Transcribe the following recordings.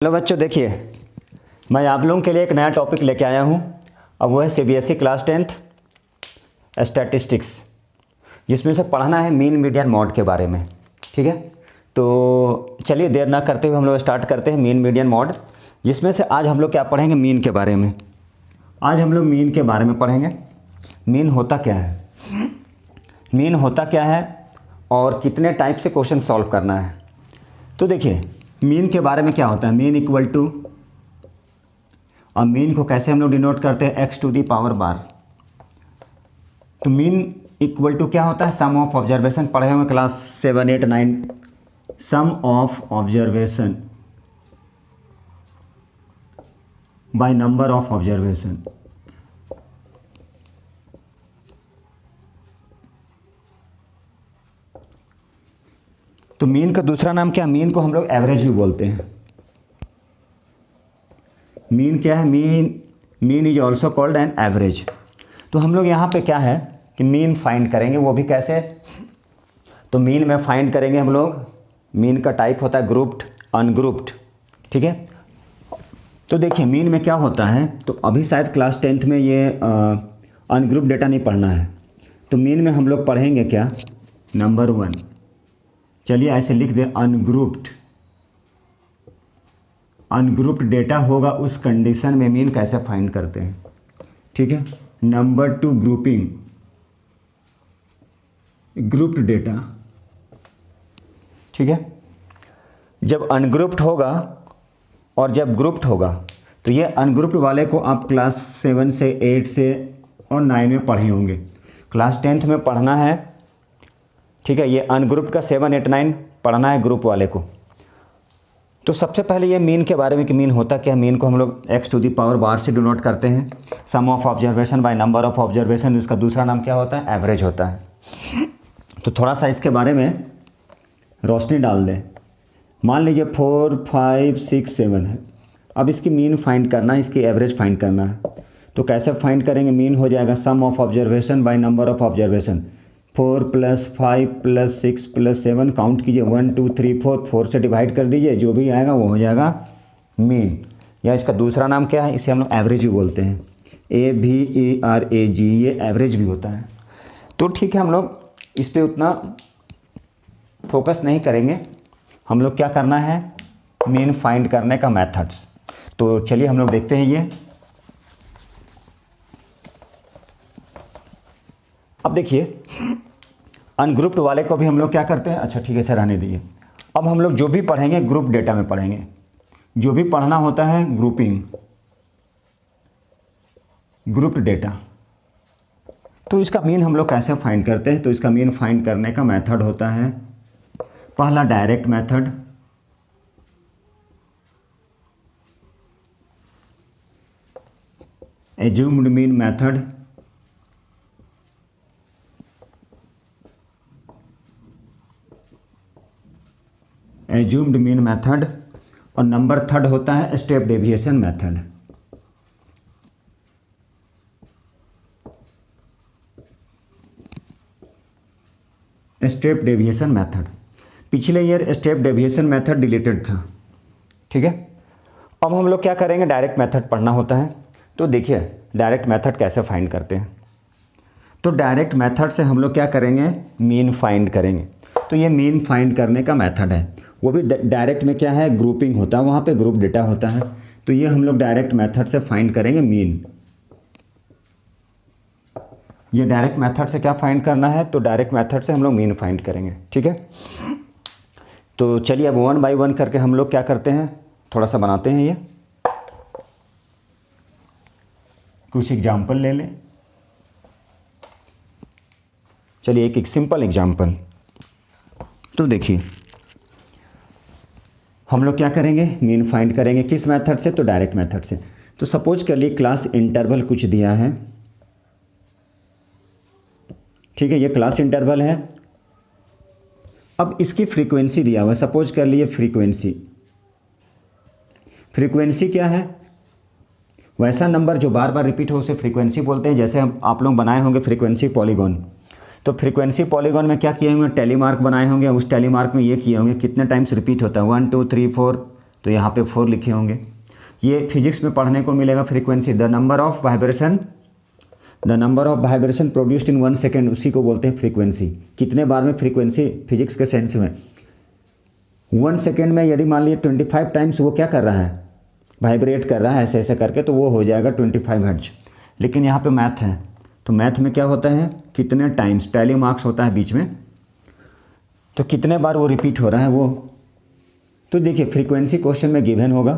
Hello बच्चों, देखिए मैं आप लोगों के लिए एक नया टॉपिक लेके आया हूँ। अब वो है सीबीएसई क्लास 10th स्टैटिस्टिक्स, जिसमें से पढ़ना है मीन मीडियन मॉड के बारे में। ठीक है, तो चलिए देर ना करते हुए हम लोग स्टार्ट करते हैं मीन मीडियन मॉड, जिसमें से आज हम लोग क्या पढ़ेंगे, मीन के बारे में। आज हम लोग मीन के बारे में पढ़ेंगे। मीन होता क्या है, मीन होता क्या है और कितने टाइप से क्वेश्चन सॉल्व करना है। तो देखिए मीन के बारे में क्या होता है, मीन इक्वल टू, और मीन को कैसे हम लोग डिनोट करते हैं, x टू दी पावर बार। तो मीन इक्वल टू क्या होता है, सम ऑफ ऑब्जर्वेशन। पढ़े होंगे class 7, 8, 9, sum of observation by number of observation. तो मीन का दूसरा नाम क्या है, मीन को हम लोग एवरेज भी बोलते हैं। मीन क्या है, mean is also called an average. तो हम लोग यहाँ पे क्या है कि मीन फाइंड करेंगे, वो भी कैसे। तो मीन में फाइंड करेंगे हम लोग, मीन का टाइप होता है ग्रुप्ड, अनग्रुप्ड। ठीक है, तो देखिए मीन में क्या होता है, तो अभी शायद क्लास 10th में ये अनग्रुप डेटा नहीं पढ़ना है। तो मीन में हम लोग पढ़ेंगे क्या, नंबर 1, चलिए ऐसे लिख दे, अनग्रुप्ड। अनग्रुप्ड डेटा होगा उस कंडीशन में मीन कैसे फाइंड करते हैं। ठीक है, नंबर 2, ग्रुपिंग, ग्रुप्ड डेटा। ठीक है, जब अनग्रुप्ड होगा और जब ग्रुप्ड होगा, तो ये अनग्रुप्ड वाले को आप क्लास 7 से 8 से और 9 में पढ़े होंगे। क्लास 10th में पढ़ना है। ठीक है, ये अनग्रुप्ड का 7, 8, 9 पढ़ना है ग्रुप वाले को। तो सबसे पहले ये मीन के बारे में कि मीन होता क्या है। मीन को हम लोग x to the power bar से डिनोट करते हैं, sum of observation by number of observation. इसका दूसरा नाम क्या होता है, एवरेज होता है। तो थोड़ा सा इसके बारे में रोशनी डाल दें। मान लीजिए 4, 5, 6, 7 है। अब इसकी मीन फाइंड करना है, इसकी एवरेज फाइंड करना है। तो कैसे फाइंड करेंगे, मीन हो जाएगा sum of observation by number of observation. 4 + 5 + 6 + 7, count कीजिए, 1, 2, 3, 4 से डिवाइड कर दीजिए, जो भी आएगा वो हो जाएगा मीन। या इसका दूसरा नाम क्या है, इसे हम लोग एवरेज भी बोलते हैं, AVERAG, ये एवरेज भी होता है। तो ठीक है, हम लोग इस पर उतना फोकस नहीं करेंगे। हम लोग क्या करना है, मीन फाइंड करने का मेथड्स। तो चलिए हम लोग देखते हैं ये। अब देखिए अनग्रुप्ड वाले को भी हम लोग क्या करते हैं, अच्छा ठीक है सर रहने दीजिए। अब हम लोग जो भी पढ़ेंगे ग्रुप डेटा में पढ़ेंगे। जो भी पढ़ना होता है ग्रुपिंग, ग्रुप्ड डेटा। तो इसका मीन हम लोग कैसे फाइंड करते हैं, तो इसका मीन फाइंड करने का मेथड होता है, पहला direct method, assumed mean method, assumed mean method, और नंबर 3 होता है step deviation method. Step deviation method, पिछले year step deviation method deleted था। ठीक है, अब हम लोग क्या करेंगे, डायरेक्ट मेथड पढ़ना होता है। तो देखिए डायरेक्ट मेथड कैसे फाइंड करते हैं। तो डायरेक्ट मेथड से हम लोग क्या करेंगे, मीन फाइंड करेंगे। तो ये मीन फाइंड करने का मेथड है, वो भी डायरेक्ट में क्या है, ग्रुपिंग होता है, वहाँ पे ग्रुप डेटा होता है। तो ये हम लोग डायरेक्ट मेथड से फाइंड करेंगे मीन। ये डायरेक्ट मेथड से क्या फाइंड करना है, तो डायरेक्ट मेथड से हम लोग मीन फाइंड करेंगे। ठीक है, तो चलिए अब 1 बाय 1 करके हम लोग क्या करते हैं, थोड़ा सा बनाते हैं। ये कुछ एग्जाम्पल ले लें। चलिए एक सिंपल एग्जाम्पल। तो देखिए हम लोग क्या करेंगे, मीन फाइंड करेंगे किस मेथड से, तो डायरेक्ट मेथड से। तो सपोज कर लिए क्लास इंटरवल कुछ दिया है। ठीक है, ये क्लास इंटरवल है। अब इसकी फ्रीक्वेंसी दिया हुआ है, सपोज कर लिए फ्रीक्वेंसी। फ्रीक्वेंसी क्या है, वैसा नंबर जो बार बार रिपीट हो उसे फ्रीक्वेंसी बोलते हैं। जैसे हम आप लोग बनाए होंगे फ्रीक्वेंसी पॉलीगॉन, तो फ्रीक्वेंसी पॉलीगॉन में क्या किए होंगे, टैली मार्क बनाए होंगे। उस टैली मार्क में ये किए होंगे कितने टाइम्स रिपीट होता है, 1, 2, 3, 4, तो यहाँ पे 4 लिखे होंगे। ये फिजिक्स में पढ़ने को मिलेगा frequency, the number of vibration produced in 1 second, उसी को बोलते हैं फ्रीक्वेंसी। कितने बार में फ्रीक्वेंसी फिजिक्स के सेंस में 1 सेकेंड में यदि मान लीजिए 25 टाइम्स वो क्या कर रहा है, वाइब्रेट कर रहा है ऐसे ऐसे करके, तो वो हो जाएगा 25 हर्ट्ज। लेकिन यहाँ पे मैथ है, तो मैथ में क्या होता है, कितने टाइम्स, टैली मार्क्स होता है बीच में, तो कितने बार वो रिपीट हो रहा है वो। तो देखिए फ्रीक्वेंसी क्वेश्चन में गिवन होगा,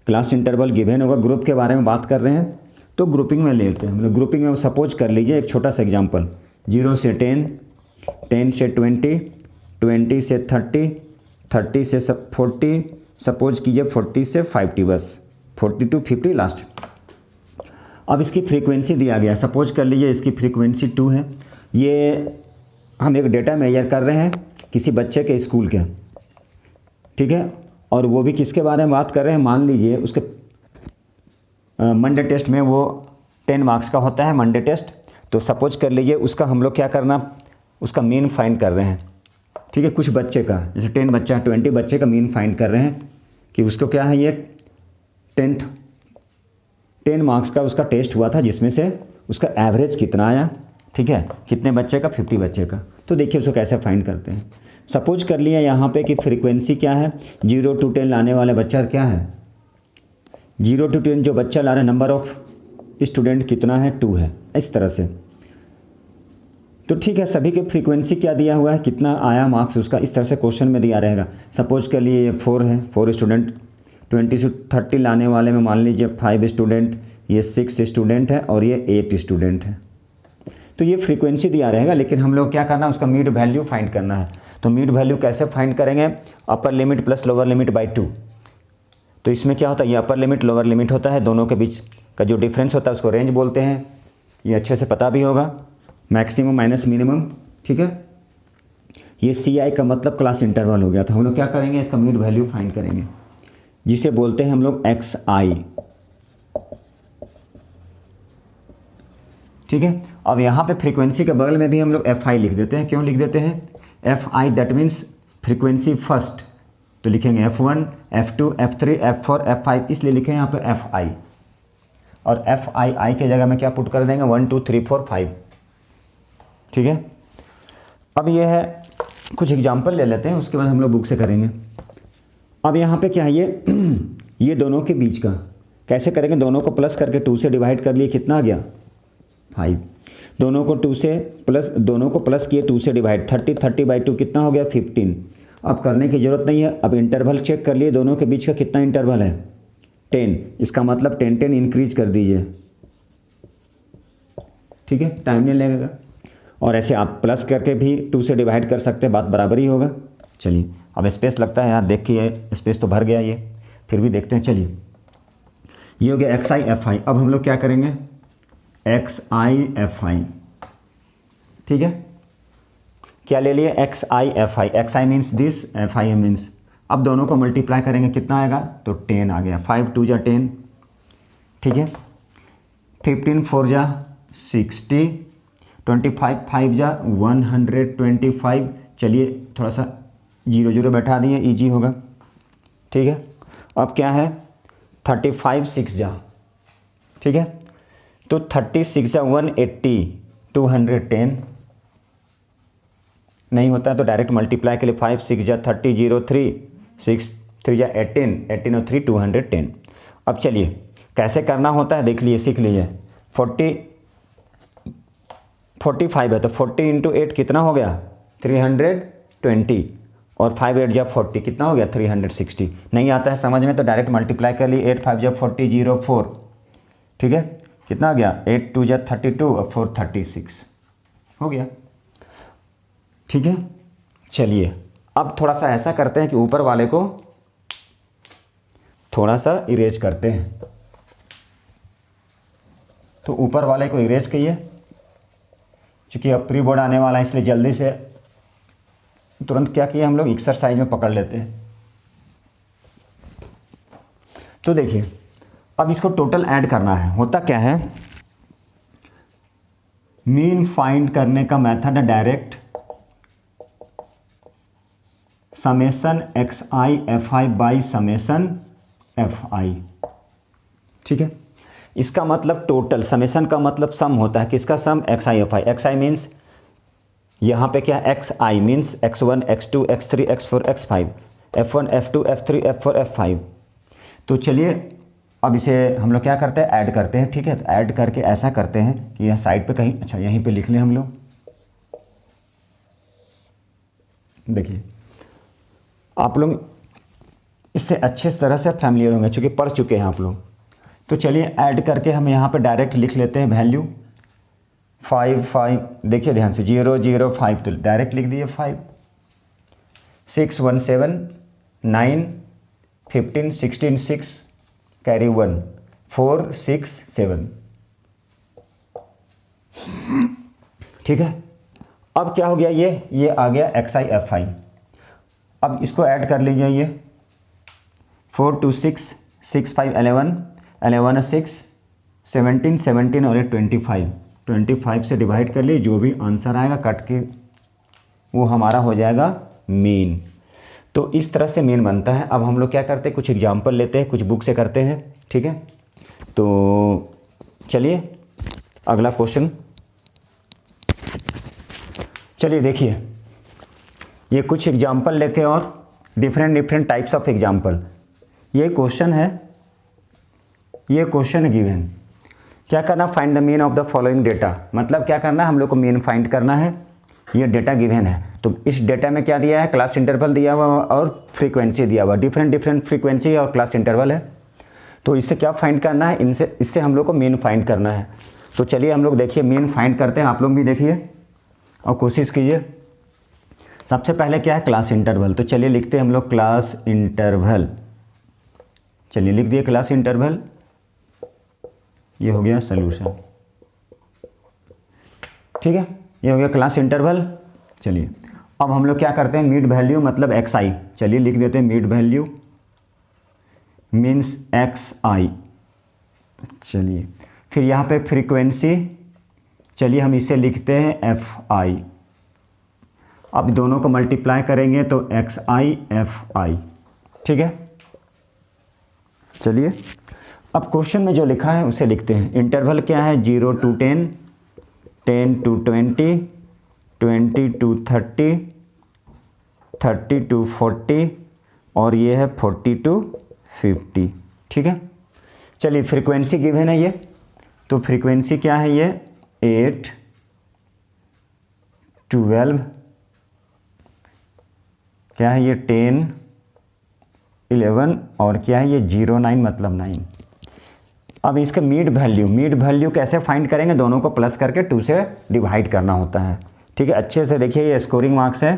क्लास इंटरवल गिवन होगा, ग्रुप के बारे में बात कर रहे हैं तो ग्रुपिंग में लेते हैं हम लोग। ग्रुपिंग में सपोज कर लीजिए एक छोटा सा एग्जांपल, 0 से 10, 10 से 20, 20 से 30, 30 से 40, सपोज कीजिए 40 से 50, बस 40 to 50 लास्ट। अब इसकी फ्रीक्वेंसी दिया गया, सपोज कर लीजिए इसकी फ्रीक्वेंसी 2 है। ये हम एक डेटा मेजर कर रहे हैं किसी बच्चे के स्कूल के, ठीक है, और वो भी किसके बारे में बात कर रहे हैं, मान लीजिए उसके मंडे टेस्ट में वो 10 मार्क्स का होता है मंडे टेस्ट, तो सपोज कर लीजिए उसका हम लोग क्या करना, उसका मीन फाइंड कर रहे हैं, ठीक है, कुछ बच्चे का, जैसे 10 बच्चा 20 बच्चे का मीन फाइंड कर रहे हैं कि उसको क्या है, ये 10 मार्क्स का उसका टेस्ट हुआ था जिसमें से उसका एवरेज कितना आया, ठीक है, कितने बच्चे का, 50 बच्चे का। तो देखिए उसको कैसे फाइंड करते हैं। सपोज कर लिया यहाँ पे कि फ्रीक्वेंसी क्या है, 0 to 10 लाने वाले बच्चा क्या है, 0 to 10 जो बच्चा ला रहा है, नंबर ऑफ स्टूडेंट कितना है, 2 है, इस तरह से। तो ठीक है, सभी के फ्रीक्वेंसी क्या दिया हुआ है, कितना आया मार्क्स उसका, इस तरह से क्वेश्चन में दिया रहेगा। सपोज कर लिए ये 4 है, 4 स्टूडेंट, 20 से 30 लाने वाले में मान लीजिए 5 स्टूडेंट, ये 6 स्टूडेंट है और ये 8 स्टूडेंट है। तो ये फ्रीक्वेंसी दिया रहेगा, लेकिन हम लोग क्या करना है, उसका मिड वैल्यू फाइंड करना है। तो मिड वैल्यू कैसे फाइंड करेंगे, upper limit plus lower limit by 2। तो इसमें क्या होता है, ये अपर लिमिट लोअर लिमिट होता है, दोनों के बीच का जो डिफरेंस होता है उसको रेंज बोलते हैं, ये अच्छे से पता भी होगा, मैक्सिमम माइनस मिनिमम, ठीक है। ये CI का मतलब क्लास इंटरवल हो गया। तो हम लोग क्या करेंगे, इसका मिड वैल्यू फाइंड करेंगे, जिसे बोलते हैं हम लोग XI, ठीक है। अब यहाँ पे फ्रीक्वेंसी के बगल में भी हम लोग FI लिख देते हैं। क्यों लिख देते हैं FI, that means frequency first, तो लिखेंगे F1, F2, F3, F4, F5, इसलिए लिखें यहाँ पे FI, और FI के जगह में क्या पुट कर देंगे, 1 2 3 4 5, ठीक है। अब ये है, कुछ एग्जाम्पल ले लेते हैं, उसके बाद हम लोग बुक से करेंगे। अब यहाँ पे क्या है, ये दोनों के बीच का कैसे करेंगे, दोनों को प्लस करके 2 से डिवाइड कर लिए, कितना आ गया 5, दोनों को 2 से प्लस, दोनों को प्लस किए 2 से डिवाइड, 30 बाई 2 कितना हो गया 15। अब करने की ज़रूरत नहीं है, अब इंटरवल चेक कर लिए, दोनों के बीच का कितना इंटरवल है 10, इसका मतलब 10 इंक्रीज कर दीजिए, ठीक है, टाइम नहीं लगेगा। और ऐसे आप प्लस करके भी 2 से डिवाइड कर सकते हैं, बात बराबर ही होगा। चलिए अब स्पेस लगता है यार, देख के ये स्पेस तो भर गया ये, फिर भी देखते हैं। चलिए ये हो गया XI FI। अब हम लोग क्या करेंगे, XI FI, ठीक है, क्या ले लिए XI FI, XI means this, FI means, अब दोनों को मल्टीप्लाई करेंगे, कितना आएगा, तो 10 आ गया, 5 2 जा 10, ठीक है, 15 4 जा 60, 25 5 जा 125। चलिए थोड़ा सा 0 0 बैठा दिए, ईजी होगा, ठीक है। अब क्या है 35 6 जा, ठीक है, तो 36 जा 180, 210 नहीं होता है तो डायरेक्ट मल्टीप्लाई के लिए 5 6 जा 30, 0 3, 6 3 जा 18, 18 और 3 210। अब चलिए कैसे करना होता है देख लीजिए, सीख लीजिए। 45 है तो 40 इंटू 8 कितना हो गया 320, और 5 8 जा 40 कितना हो गया 360। नहीं आता है समझ में तो डायरेक्ट मल्टीप्लाई कर लिए, 8 5 जा 40, 0 4, ठीक है, कितना आ गया 8 2 जा 32 और 4 36 हो गया, ठीक है। चलिए अब थोड़ा सा ऐसा करते हैं कि ऊपर वाले को थोड़ा सा इरेज करते हैं, तो ऊपर वाले को इरेज करिए, क्योंकि अब प्री बोर्ड आने वाला है इसलिए जल्दी से तुरंत क्या किया हम लोग एक्सरसाइज में पकड़ लेते हैं। तो देखिए अब इसको टोटल ऐड करना है। होता क्या है, मीन फाइंड करने का मेथड है direct summation XI FI by summation F i. ठीक है, इसका मतलब टोटल समेशन का मतलब सम होता है, किसका sum, X I F I. X I means यहाँ पे क्या, x I means x1 x2 x3 x4 x5, f1 f2 f3 f4 f5। तो चलिए अब इसे हम लोग क्या करते हैं, ऐड करते हैं। ठीक है, तो ऐड करके ऐसा करते हैं कि यह साइड पे कहीं, अच्छा यहीं पे लिख लें हम लोग। देखिए आप लोग इससे अच्छे तरह से फैमिलियर होंगे, चूँकि पढ़ चुके हैं आप लोग। तो चलिए ऐड करके हम यहाँ पे डायरेक्ट लिख लेते हैं वैल्यू 5 5, देखिए ध्यान से 0 0 5, तो डायरेक्ट लिख दिए 5, 6 1 7 9 15 16 6 कैरी 1 4 6 7। ठीक है, अब क्या हो गया, ये आ गया एक्स आई एफ आई। अब इसको ऐड कर लीजिए, ये 4 2 6 6 5 11 11 6 17 17 और 25 25 से डिवाइड कर लिए, जो भी आंसर आएगा कट के वो हमारा हो जाएगा मीन। तो इस तरह से मीन बनता है। अब हम लोग क्या करते हैं, कुछ एग्जाम्पल लेते हैं, कुछ बुक से करते हैं। ठीक है, तो चलिए अगला क्वेश्चन, चलिए देखिए ये कुछ एग्जाम्पल लेके और डिफरेंट टाइप्स ऑफ एग्जाम्पल। ये क्वेश्चन है, ये क्वेश्चन गिवन, क्या करना, find the mean of the following data. मतलब क्या करना है, हम लोग को मीन फाइंड करना है। ये डेटा गिवन है, तो इस डेटा में क्या दिया है, क्लास इंटरवल दिया हुआ और फ्रीक्वेंसी दिया हुआ, डिफरेंट फ्रीक्वेंसी और क्लास इंटरवल है। तो इससे क्या फाइंड करना है, इससे हम लोग को मीन फाइंड करना है। तो चलिए हम लोग देखिए मीन फाइंड करते हैं, आप लोग भी देखिए और कोशिश कीजिए। सबसे पहले क्या है, क्लास इंटरवल। तो चलिए लिखते हैं हम लोग क्लास इंटरवल। चलिए लिख दिए क्लास इंटरवल, ये हो गया सलूशन। ठीक है, ये हो गया क्लास इंटरवल। चलिए अब हम लोग क्या करते हैं, मिड वैल्यू मतलब एक्स आई। चलिए लिख देते हैं मिड वैल्यू मीन्स एक्स आई। चलिए फिर यहाँ पे फ्रीक्वेंसी, चलिए हम इसे लिखते हैं एफ आई। अब दोनों को मल्टीप्लाई करेंगे तो एक्स आई एफ आई। ठीक है, चलिए अब क्वेश्चन में जो लिखा है उसे लिखते हैं। इंटरवल क्या है, 0 to 10, 10 to 20, 20 to 30, 30 to 40 और ये है 40 to 50। ठीक है, चलिए फ्रीक्वेंसी गिवन है ये, तो फ्रीक्वेंसी क्या है, ये 8 12, क्या है ये 10 11 और क्या है ये 0 9 मतलब 9। अब इसका मिड वैल्यू कैसे फाइंड करेंगे, दोनों को प्लस करके 2 से डिवाइड करना होता है। ठीक है, अच्छे से देखिए ये स्कोरिंग मार्क्स है।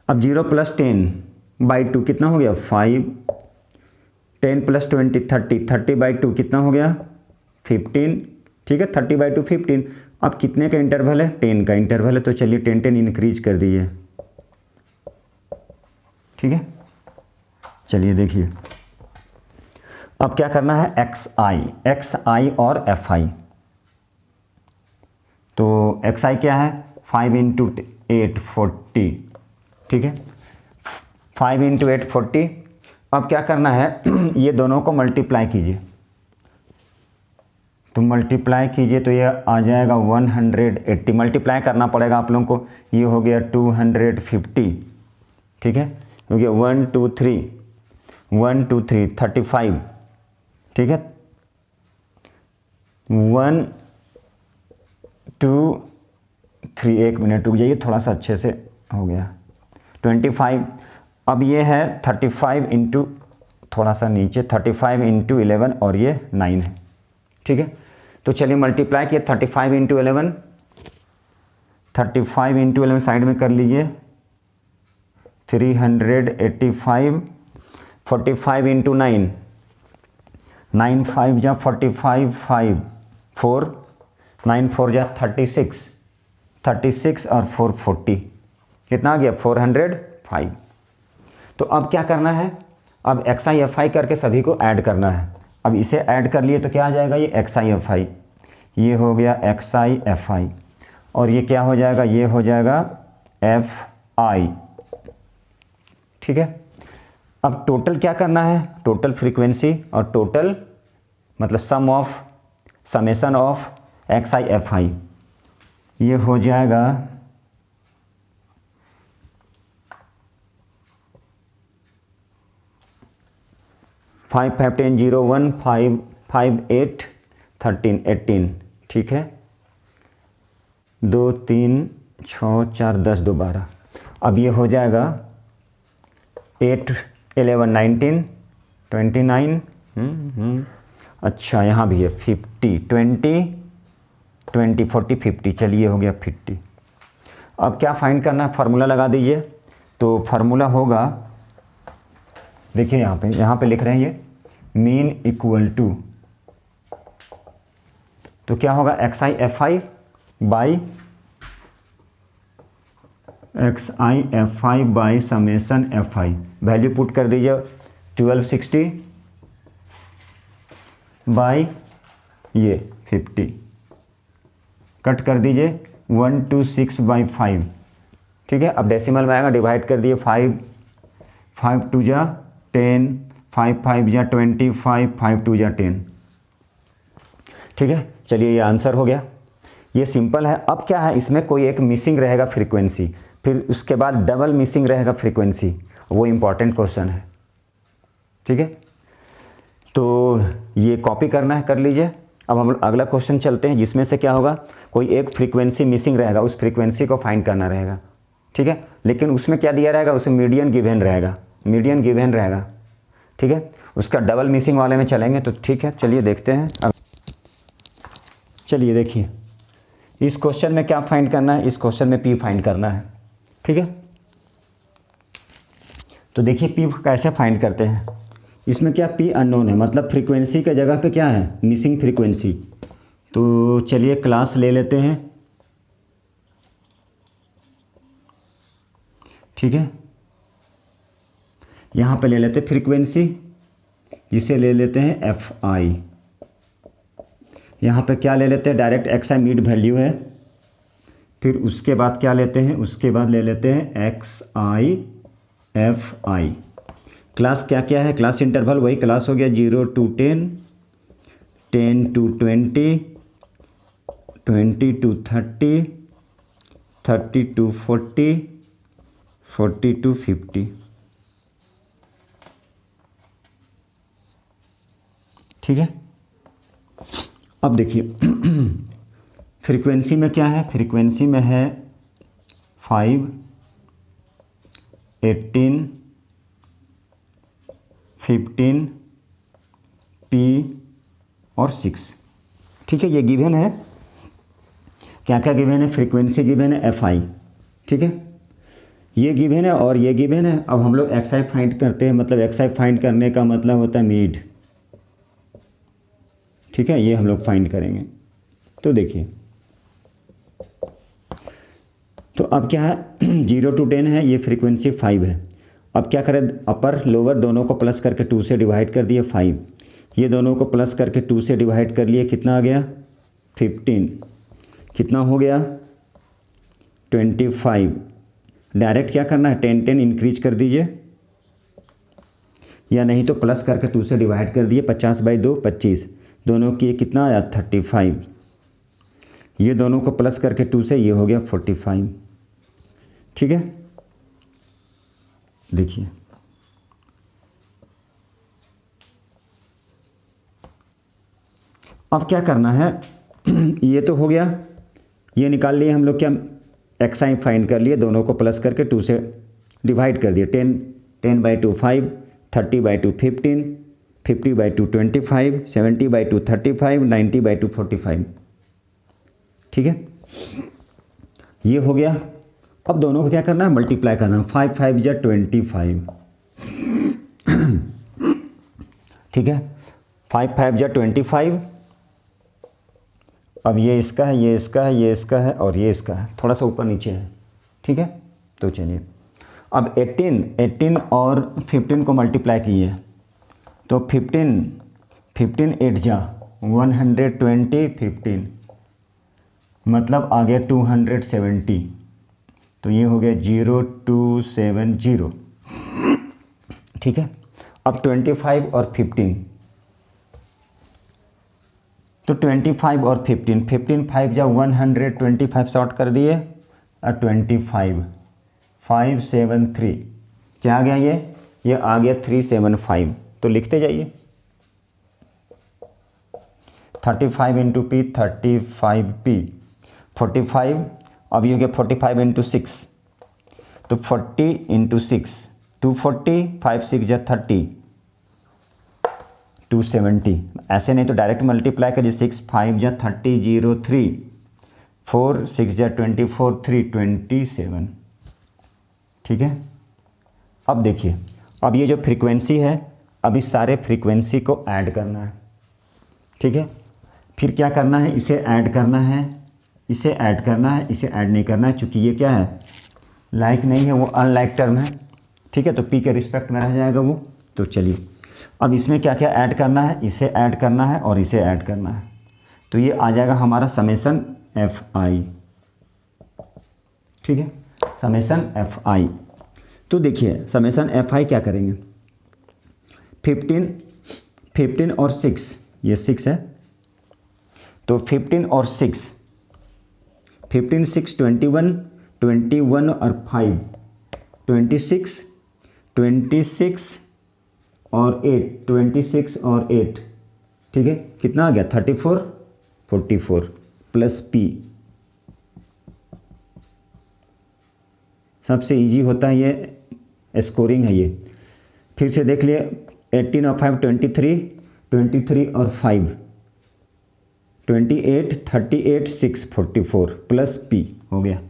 अब 0 + 10/2 कितना हो गया 5, 10 + 20 30, 30/2 कितना हो गया 15। ठीक है, 30/2 15। अब कितने का इंटरवल है, 10 का इंटरवल है, तो चलिए 10 10 इंक्रीज कर दीजिए। ठीक है, चलिए देखिए अब क्या करना है, एक्स आई और एफ आई। तो एक्स आई क्या है, 5 × 8 40। ठीक है, 5 × 8 40। अब क्या करना है ये दोनों को मल्टीप्लाई कीजिए, तो मल्टीप्लाई कीजिए तो ये आ जाएगा 180। मल्टीप्लाई करना पड़ेगा आप लोगों को, ये हो गया 250। ठीक है, हो गया 1 2 3 1 2 3 35। ठीक है, 1 2 3, 1 मिनट रुक जाइए, थोड़ा सा अच्छे से हो गया 25। अब ये है 35 इंटू, थोड़ा सा नीचे 35 × 11 और ये 9 है। ठीक है, तो चलिए मल्टीप्लाई किए 35 × 11, 35 × 11 साइड में कर लीजिए 385, 45 × 9, 9 5 जा 45, 5 4, 9 4 जा 36, 36 और 4 40, कितना आ गया 405। तो अब क्या करना है, अब एक्स आई एफ आई करके सभी को ऐड करना है। अब इसे ऐड कर लिए तो क्या आ जाएगा, ये एक्स आई एफ आई, ये हो गया एक्स आई एफ आई और ये क्या हो जाएगा, ये हो जाएगा एफ आई। ठीक है, अब टोटल क्या करना है, टोटल फ्रीक्वेंसी और टोटल मतलब summation of x I F I, ये हो जाएगा 5 5 10 0 1 5 5 8 13 18, ठीक है, 2 3 6 4 10 2 12। अब ये हो जाएगा 8 11 19 29। अच्छा यहाँ भी है 50 20 20 40 50, चलिए हो गया 50। अब क्या फाइंड करना है, फार्मूला लगा दीजिए। तो फार्मूला होगा, देखिए यहाँ पे लिख रहे हैं ये मीन इक्वल टू, तो क्या होगा x I F i by summation f I, value put कर दीजिए 1260 बाई ये 50, कट कर दीजिए 126 बाई 5, ठीक है। अब डेसिमल में आएगा, डिवाइड कर दिए 5 5 2 जा 10, 5 5 जा 25, 5 2 जा 10, ठीक है। चलिए ये आंसर हो गया, ये सिंपल है। अब क्या है, इसमें कोई एक मिसिंग रहेगा फ्रीक्वेंसी, फिर उसके बाद डबल मिसिंग रहेगा फ्रीक्वेंसी, वो इम्पॉर्टेंट क्वेश्चन है, ठीक है। तो ये कॉपी करना है, कर लीजिए। अब हम अगला क्वेश्चन चलते हैं, जिसमें से क्या होगा, कोई एक फ्रीक्वेंसी मिसिंग रहेगा, उस फ्रीक्वेंसी को फाइंड करना रहेगा, ठीक है। लेकिन उसमें क्या दिया रहेगा, उसमें मीडियन गिवन रहेगा, ठीक है। उसका डबल मिसिंग वाले में चलेंगे तो ठीक है, चलिए देखते हैं। अब चलिए देखिए, इस क्वेश्चन में क्या फाइंड करना है, इस क्वेश्चन में पी फाइंड करना है, ठीक है। तो देखिए पी कैसे फाइंड करते हैं, इसमें क्या पी अननोन है, मतलब फ्रीक्वेंसी के जगह पे क्या है, मिसिंग फ्रीक्वेंसी। तो चलिए क्लास ले लेते हैं, ठीक है। यहाँ पे ले लेते हैं फ्रीक्वेंसी, इसे ले लेते हैं एफ आई। यहाँ पे क्या ले लेते हैं, डायरेक्ट एक्स आई मिड वैल्यू है, फिर उसके बाद क्या लेते हैं, उसके बाद ले लेते हैं x I F I. Class क्या क्या है, क्लास इंटरवल वही क्लास हो गया 0 to 10, 10 to 20, 20 to 30, 30 to 40, 40 to 50, ठीक है। अब देखिए फ्रीक्वेंसी में क्या है, फ्रीक्वेंसी में है 5 18 15 पी और 6, ठीक है। ये गिवन है, क्या क्या गिवन है, फ्रीक्वेंसी गिवन है एफ आई, ठीक है, ये गिवन है और ये गिवन है। अब हम लोग एक्स आई फाइंड करते हैं, मतलब एक्स आई फाइंड करने का मतलब होता है मीड, ठीक है, ये हम लोग फाइंड करेंगे। तो देखिए, तो अब क्या है 0 to 10 है, ये फ्रीक्वेंसी 5 है। अब क्या करें, अपर लोअर दोनों को प्लस करके 2 से डिवाइड कर दिए 5, ये दोनों को प्लस करके 2 से डिवाइड कर लिए, कितना आ गया 15, कितना हो गया 25। डायरेक्ट क्या करना है 10 10 इंक्रीज कर दीजिए, या नहीं तो प्लस करके 2 से डिवाइड कर दिए, 50/2 25, दोनों की कितना आया 35, ये दोनों को प्लस करके 2 से ये हो गया 45, ठीक है। देखिए अब क्या करना है ये तो हो गया, ये निकाल लिए हम लोग, क्या एक्स आई फाइंड कर लिए, दोनों को प्लस करके 2 से डिवाइड कर दिए, 10/2 5, 30/2 15, 50/2 25, 70/2 35, 90/2 45, ठीक है। ये हो गया। अब दोनों को क्या करना है, मल्टीप्लाई करना है, 5 5 जा 25, ठीक है, 5 5 जा 25। अब ये इसका है, ये इसका है, ये इसका है और ये इसका है, थोड़ा सा ऊपर नीचे है, ठीक है। तो चलिए अब 18 और 15 को मल्टीप्लाई किए, तो 15 8 जा 120, 15 मतलब आ गया 270, तो ये हो गया 0270, ठीक है। अब 25 और 15, तो 25 और 15, 15 5 जा 125 शॉर्ट कर दिए और 25 573 क्या आ गया, ये आ गया 375। तो लिखते जाइए 35 इंटू पी 35p 45, अब ये हो गया 45 इंटू 6, तो 40 इंटू 6 240, 5 6 जा 30 270। ऐसे नहीं तो डायरेक्ट मल्टीप्लाई करिए, 6 5 जा 30 0 3 4 6 जा 24 3 27। ठीक है। अब देखिए, अब ये जो फ्रीक्वेंसी है, अब इस सारे फ्रीक्वेंसी को ऐड करना है। ठीक है। फिर क्या करना है, इसे ऐड करना है, इसे ऐड करना है, इसे ऐड नहीं करना है, चूँकि ये क्या है, लाइक नहीं है, वो अनलाइक टर्म है। ठीक है। तो पी के रिस्पेक्ट में रह जाएगा वो। तो चलिए अब इसमें क्या क्या ऐड करना है, इसे ऐड करना है और इसे ऐड करना है। तो ये आ जाएगा हमारा समेसन एफ आई। ठीक है, समेसन एफ आई। तो देखिए समेसन एफ आई क्या करेंगे, 15 और 6, ये 6 है, तो 15 और 6, 15 6 21, 21 और 5 26, 26 और 8, 26 और 8। ठीक है, कितना आ गया 34 44 प्लस पी। सबसे इजी होता है ये, स्कोरिंग है ये। फिर से देख लिए 18 और 5 23, 23 और 5 28, 38 6 44 प्लस पी हो गया।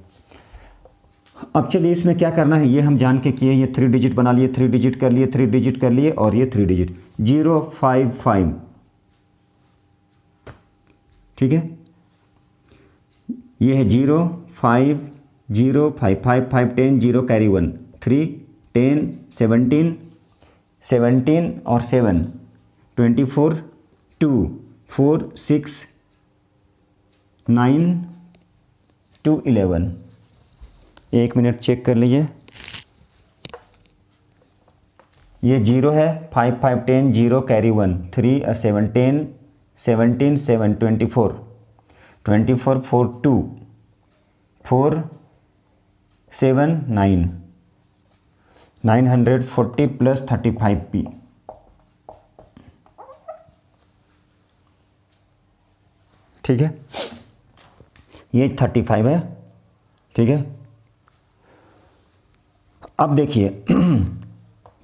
अब चलिए इसमें क्या करना है, ये हम जान के किए, ये 3 डिजिट बना लिए, 3 डिजिट कर लिए, 3 डिजिट कर लिए, और ये 3 डिजिट 0 5 5। ठीक है, ये है 0 5 0 5 5 5 10 0 कैरी 1 3 10 17 17 और 7 24 2 4 6 9 2 11। एक मिनट चेक कर लीजिए, ये 0 है, 5 5 10 0 कैरी 1 3 7 10 17 7 24 24 4 2 4 7 9 940 प्लस 35p। ठीक है, ये 35 है। ठीक है, अब देखिए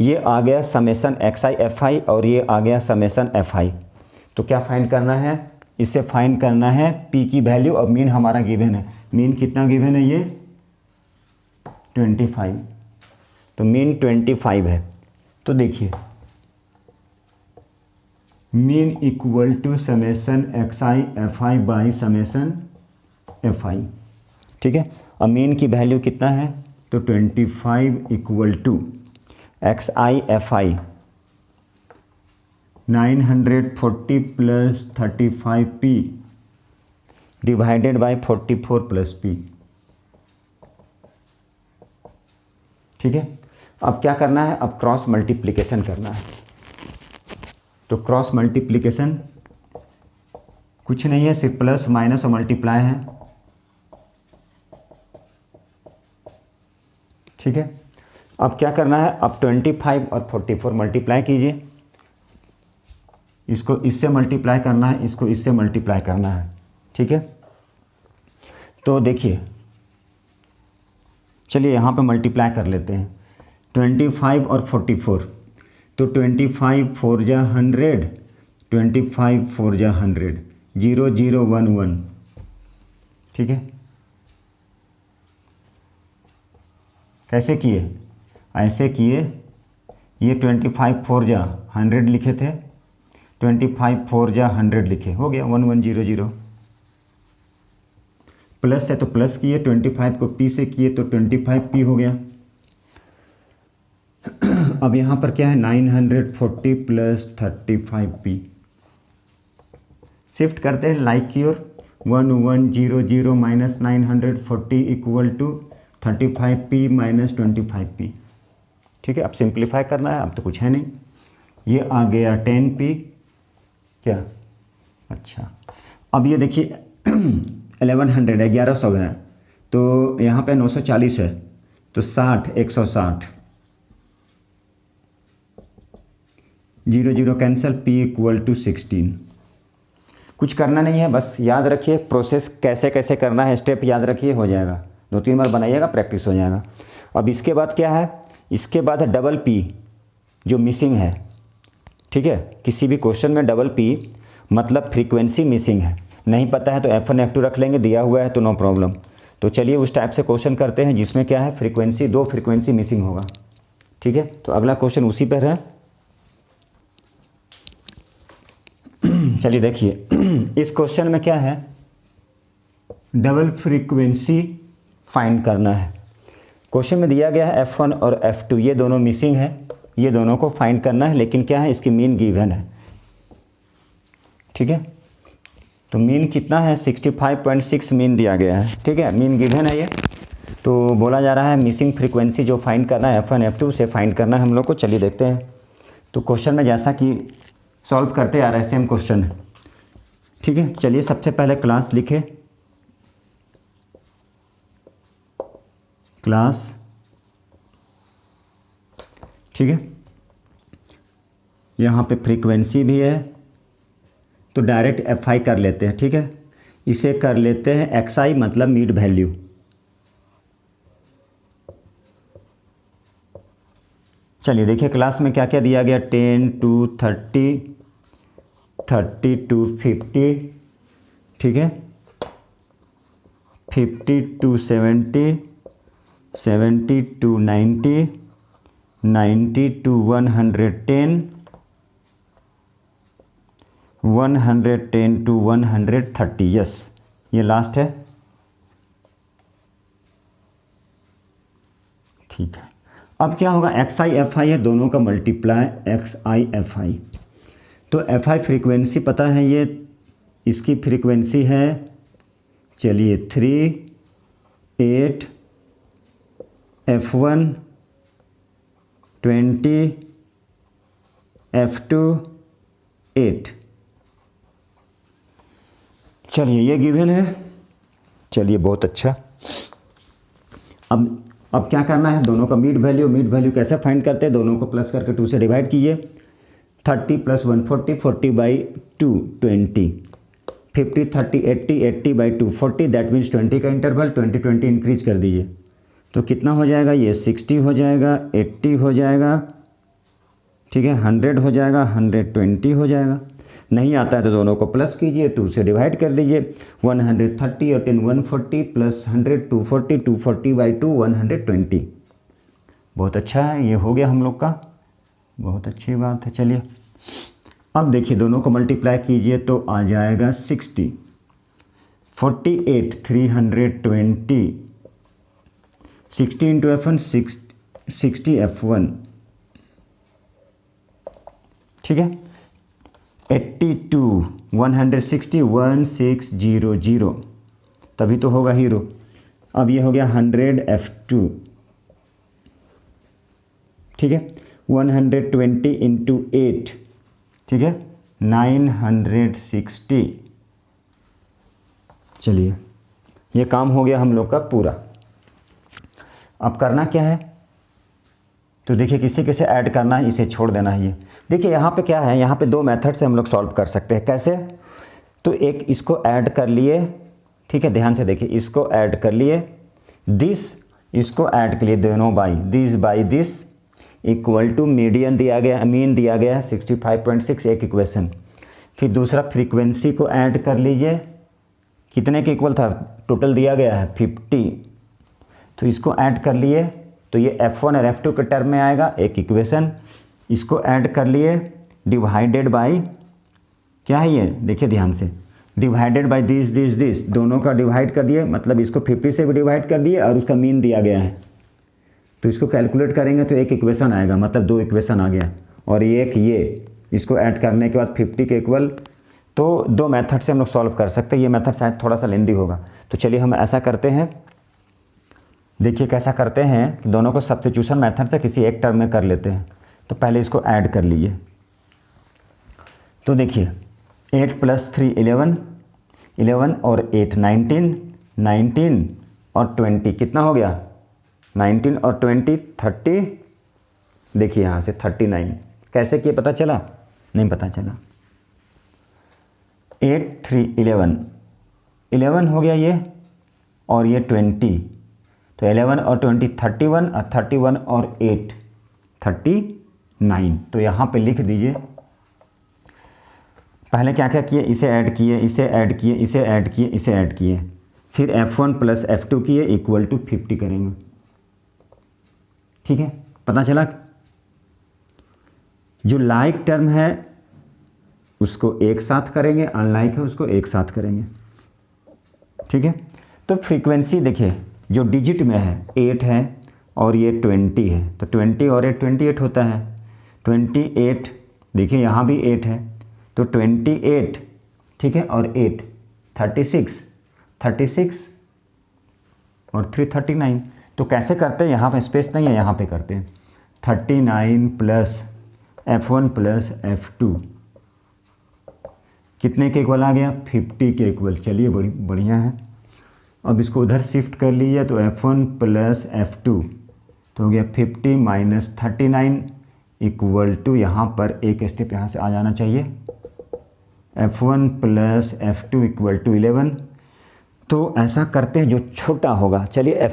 ये आ गया summation x I F I और ये आ गया समेसन एफ आई। तो क्या फाइंड करना है, इससे फाइंड करना है पी की वैल्यू। अब मीन हमारा गिवन है, मीन कितना गिवन है, ये 25। तो मीन 25 है। तो देखिए mean equal to summation x I F i by summation f i. ठीक है, अब मीन की वैल्यू कितना है, तो 25 equal to x I F i 940 plus 35p divided by 44 plus p। ठीक है, अब क्या करना है, अब क्रॉस मल्टीप्लिकेशन करना है। तो क्रॉस मल्टीप्लिकेशन कुछ नहीं है, सिर्फ प्लस माइनस और मल्टीप्लाई है। ठीक है, अब क्या करना है, अब 25 और 44 मल्टीप्लाई कीजिए, इसको इससे मल्टीप्लाई करना है, इसको इससे मल्टीप्लाई करना है। ठीक है, तो देखिए चलिए यहाँ पे मल्टीप्लाई कर लेते हैं, 25 और 44। तो 25 4 जा 100, 25 4 जा 100 0 0 1 1। ठीक है, कैसे किए, ऐसे किए, ये 25 4 जा 100 लिखे थे, 25 4 जा 100 लिखे, हो गया 1 1 0 0। प्लस है तो प्लस किए, 25 को पी से किए तो 25p हो गया। अब यहाँ पर क्या है, 940 प्लस 35p। शिफ्ट करते हैं लाइक की ओर, 1 1 0 0 minus 940 equal to 35p minus 25p। ठीक है, अब सिंप्लीफाई करना है, अब तो कुछ है नहीं। ये आ गया 10p क्या, अच्छा अब ये देखिए 1100 है, 1100 है, तो यहाँ पे 940 है, तो 60 160 0 0 कैंसिल, p इक्वल टू 16। कुछ करना नहीं है, बस याद रखिए प्रोसेस कैसे कैसे करना है, स्टेप याद रखिए, हो जाएगा। 2-3 बार बनाइएगा, प्रैक्टिस हो जाएगा। अब इसके बाद क्या है, इसके बाद है डबल p जो मिसिंग है। ठीक है, किसी भी क्वेश्चन में डबल p मतलब फ्रीक्वेंसी मिसिंग है, नहीं पता है तो F1 F2 रख लेंगे, दिया हुआ है तो नो प्रॉब्लम। तो चलिए उस टाइप से क्वेश्चन करते हैं जिसमें क्या है, फ्रीक्वेंसी, 2 फ्रीक्वेंसी मिसिंग होगा। ठीक है, तो अगला क्वेश्चन उसी पर है। चलिए देखिए इस क्वेश्चन में क्या है, डबल फ्रीक्वेंसी फाइंड करना है। क्वेश्चन में दिया गया है F1 और F2, ये दोनों मिसिंग है, ये दोनों को फाइंड करना है, लेकिन क्या है, इसकी मीन गिवन है। ठीक है, तो मीन कितना है, 65.6 मीन दिया गया है। ठीक है, मीन गिवन है ये, तो बोला जा रहा है मिसिंग फ्रीक्वेंसी जो फाइंड करना है F1 F2 से फाइंड करना है हम लोग को। चलिए देखते हैं। तो क्वेश्चन में जैसा कि सॉल्व करते आ रहे हैं सेम क्वेश्चन है। ठीक है, चलिए सबसे पहले क्लास लिखे, क्लास। ठीक है, यहाँ पे फ्रीक्वेंसी भी है, तो डायरेक्ट FI कर लेते हैं। ठीक है, इसे कर लेते हैं XI मतलब मीड वैल्यू। चलिए देखिए क्लास में क्या क्या दिया गया, 10 to 30, 30 to 50, ठीक है, 50 to 70, 70 to 90, 90 to 110, 110 to 130। Yes, ये लास्ट है। ठीक है, अब क्या होगा, XI FI है, दोनों का मल्टीप्लाई XI FI। तो FI फ्रीक्वेंसी पता है, ये इसकी फ्रीक्वेंसी है, चलिए 3, 8, F1 20, F2 8। चलिए ये गिवन है, चलिए बहुत अच्छा। अब क्या करना है, दोनों का मीड वैल्यू कैसे फाइंड करते हैं, दोनों को प्लस करके 2 से डिवाइड कीजिए। 30 + 1 40, 40/2 20, 50 30 80, 80/2 40, दैट मीन्स 20 का इंटरवल, 20 20 इंक्रीज कर दीजिए, तो कितना हो जाएगा, ये 60 हो जाएगा, 80 हो जाएगा, ठीक है, 100 हो जाएगा, 120 हो जाएगा। नहीं आता है तो दोनों को प्लस कीजिए, 2 से डिवाइड कर दीजिए। 130 और 10 140 + 100 240, 240/2 120। बहुत अच्छा है, ये हो गया हम लोग का, बहुत अच्छी बात है। चलिए अब देखिए दोनों को मल्टीप्लाई कीजिए तो आ जाएगा 60, 48 320, 60 × F1 60 F1, ठीक है, 82 160 1600, तभी तो होगा हीरो। अब ये हो गया 100 F2, ठीक है, 120 × 8, ठीक है, 960। चलिए ये काम हो गया हम लोग का पूरा। अब करना क्या है, तो देखिए किसी किसे ऐड करना है, इसे छोड़ देना है। ये देखिए यहाँ पे क्या है, यहाँ पे 2 मेथड से हम लोग सॉल्व कर सकते हैं। कैसे, तो एक इसको ऐड कर लिए, ठीक है, ध्यान से देखिए, इसको ऐड कर लिए, दिस इसको ऐड कर लिए, दोनों by this equal to median दिया गया, मीन दिया गया है 65.6, एक इक्वेशन। फिर दूसरा फ्रीक्वेंसी को ऐड कर लीजिए, कितने के इक्वल था, टोटल दिया गया है 50, तो इसको ऐड कर लिए, तो ये F1 और F2 के टर्म में आएगा, एक इक्वेशन। इसको ऐड कर लिए, डिवाइडेड बाई, क्या है ये, देखिए ध्यान से, डिवाइडेड बाई दिस, दोनों का डिवाइड कर दिए, मतलब इसको 50 से भी डिवाइड कर दिए और उसका मीन दिया गया है, तो इसको कैलकुलेट करेंगे तो एक इक्वेशन आएगा, मतलब 2 इक्वेशन आ गया। और एक ये, इसको ऐड करने के बाद 50 के इक्वल। तो 2 मेथड से हम लोग सॉल्व कर सकते हैं, ये मेथड शायद थोड़ा सा लेंदी होगा। तो चलिए हम ऐसा करते हैं, देखिए कैसा करते हैं कि दोनों को सब्स्टिट्यूशन मेथड से किसी एक टर्म में कर लेते हैं। तो पहले इसको ऐड कर लीजिए। तो देखिए 8 + 3 11, 11 और 8 19, 19 और 20 कितना हो गया? 19 और 20 30। देखिए यहाँ से 39 कैसे किए पता चला? नहीं पता चला। 8 3 11, 11 हो गया ये, और ये 20, तो 11 और 20 31, और 31 और 8 39। तो यहाँ पे लिख दीजिए। पहले क्या क्या किए? इसे ऐड किए, इसे ऐड किए, इसे ऐड किए, इसे ऐड किए, फिर f1 + f2 किए इक्वल टू 50 करेंगे। ठीक है, पता चला? जो लाइक टर्म है उसको एक साथ करेंगे, अनलाइक है उसको एक साथ करेंगे। ठीक है, तो फ्रीक्वेंसी देखिए जो डिजिट में है 8 है और ये 20 है, तो 20 और 8 28 होता है। 28 देखिए यहाँ भी 8 है, तो 28 ठीक है, और 8 36, 36 और 3 39। तो कैसे करते हैं? यहाँ पे स्पेस नहीं है, यहाँ पे करते हैं 39 + f1 + f2 कितने के इक्वल आ गया? 50 के इक्वल। चलिए बढ़िया है। अब इसको उधर शिफ्ट कर लीजिए, तो f1 + f2 तो हो गया 50 - 39 इक्वल टू, यहाँ पर एक स्टेप यहाँ से आ जाना चाहिए, f1 + f2 इक्वल टू 11। तो ऐसा करते हैं जो छोटा होगा। चलिए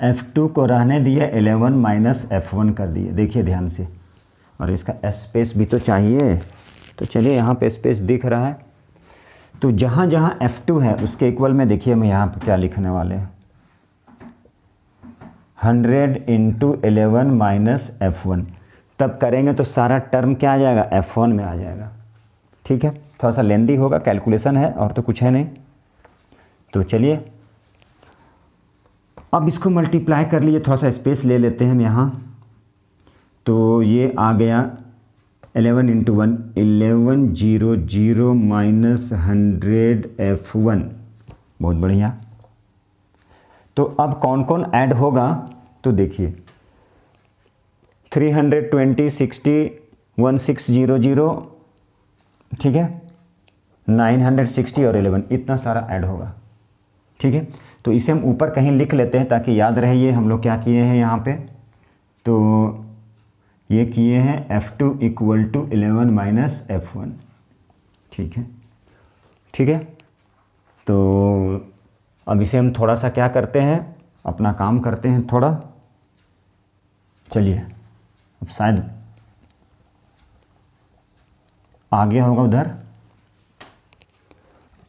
f2 को रहने दिए, 11 - f1 कर दिए। देखिए ध्यान से, और इसका स्पेस भी तो चाहिए। तो चलिए यहाँ पे स्पेस दिख रहा है, तो जहाँ जहाँ f2 है उसके इक्वल में देखिए हम यहाँ पे क्या लिखने वाले हैं, 100 × 11 - f1। तब करेंगे तो सारा टर्म क्या आ जाएगा? f1 में आ जाएगा। ठीक है, थोड़ा सा लेंदी होगा, कैलकुलेशन है और तो कुछ है नहीं। तो चलिए अब इसको मल्टीप्लाई कर लिए, थोड़ा सा स्पेस ले लेते हैं हम यहाँ। तो ये आ गया 11 × 1 11 0 0 - 100 f1। बहुत बढ़िया। तो अब कौन कौन ऐड होगा? तो देखिए 320 60 1600, ठीक है, 960 और 11, इतना सारा ऐड होगा। ठीक है, तो इसे हम ऊपर कहीं लिख लेते हैं ताकि याद रहे ये हम लोग क्या किए हैं यहाँ पे। तो ये किए हैं f2 इक्वल टू 11 - f1। ठीक है, ठीक है। तो अब इसे हम थोड़ा सा क्या करते हैं, अपना काम करते हैं थोड़ा। चलिए अब शायद आ गया होगा उधर।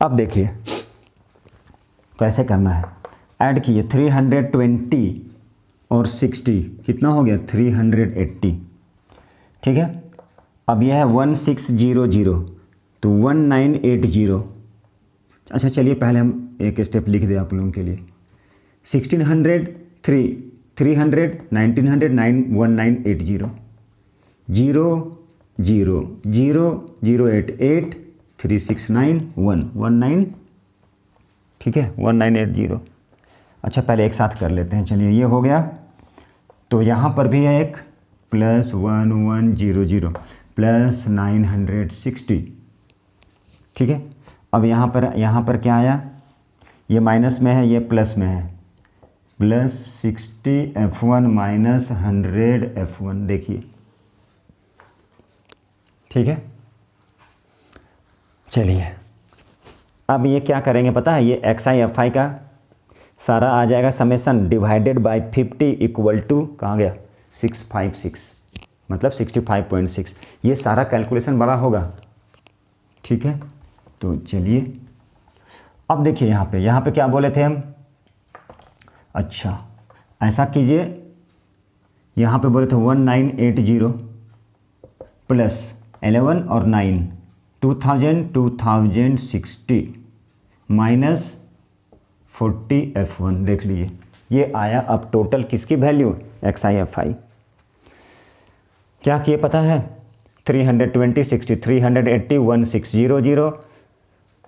अब देखिए कैसे करना है। ऐड किए 320 और 60 कितना हो गया? 380। ठीक है, अब यह है 1600 तो 1980। अच्छा चलिए पहले हम एक स्टेप लिख दें आप लोगों के लिए। 1600 300 1900 1980 0 0 0 0 8 8 369 1 19। ठीक है, 1980। अच्छा पहले एक साथ कर लेते हैं। चलिए ये हो गया। तो यहाँ पर भी है एक +1100 +960। ठीक है, अब यहाँ पर क्या आया? ये माइनस में है, ये प्लस में है, +60 f1 - 100 f1। देखिए ठीक है। चलिए अब ये क्या करेंगे पता है? ये xi fi का सारा आ जाएगा summation divided by 50 equal to कहाँ गया? 656, मतलब 65.6। ये सारा कैलकुलेशन बड़ा होगा। ठीक है, तो चलिए अब देखिए यहाँ पे क्या बोले थे हम? अच्छा ऐसा कीजिए, यहाँ पे बोले थे 1980 + 11 और 9 2000 2060 -40 f1। देख लीजिए ये आया। अब टोटल किसकी वैल्यू? xi fi। क्या किए पता है? 320 60 380 1600